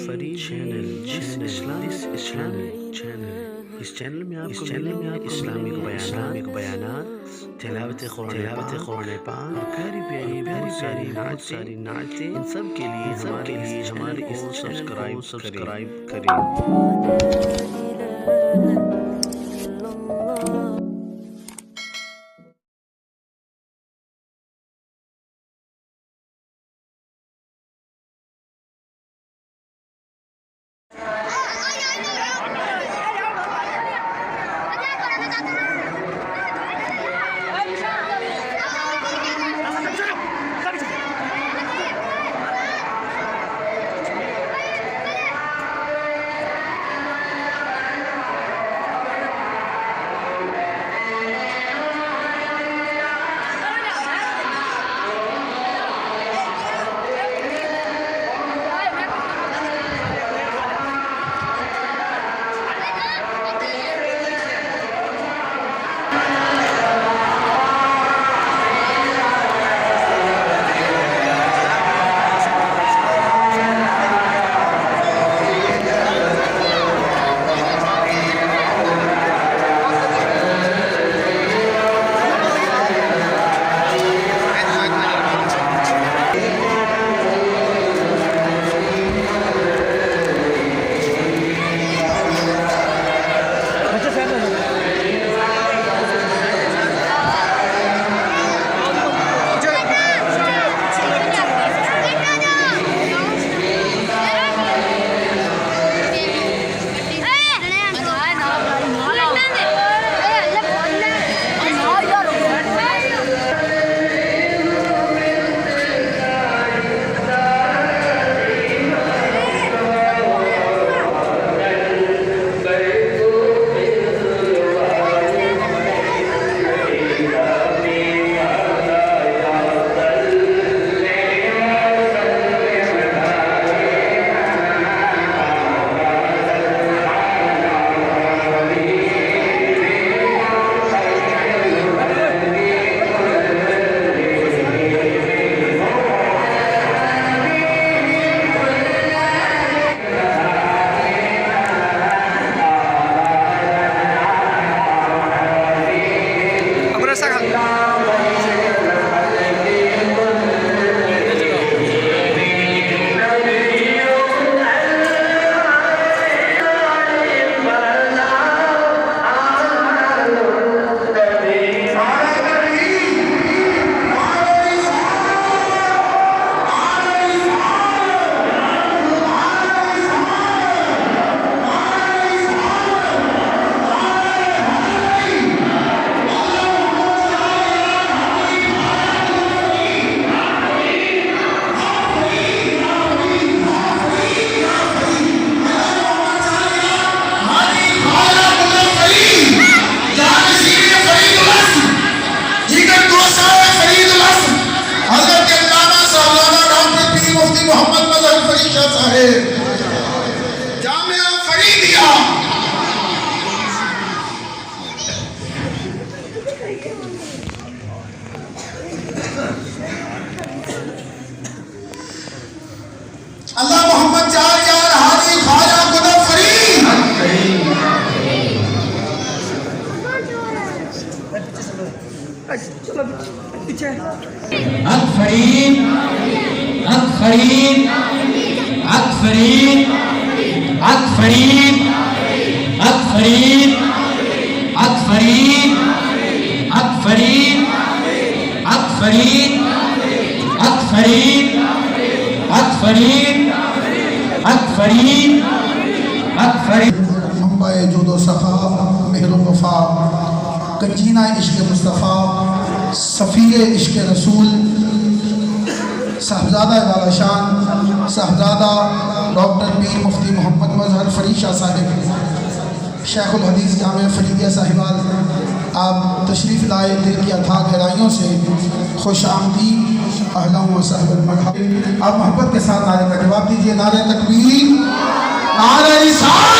Farid channel इस channel में आपको इस्लामिक बयानात, तिलावत कुरान पाक, प्यारी सारी नातें, इन सब के लिए हमारे इस सब्सक्राइब करें। अल्लाह मोहम्मद चार यार हाजी ख्वाजा गुदर फरीद अक फरीद अक फरीद अक फरीद अक फरीद अक फरीद अक फरीद अक फरीद अक फरीद अक फरीद अक फरीद अक फरीद अक फरीद मंबा जुदो सखा मेहर वफा कंजीना इश्क मुस्तफ़ा सफ़ीर इश्क रसूल साहबजादा वाला शान साहबजादा डॉक्टर पीर मुफ्ती मोहम्मद मजहर फरीद शाह साहिब शेखुल हदीस जामिया फरीदिया साहिबाल, आप तशरीफ़ लाए दिल की अथाह गहराइयों से खुश आमदीद अहलन व सहलन मरहबा। आप मोहब्बत के साथ नारे का जवाब दीजिए। नारे तकबीर, नारे रिसालत।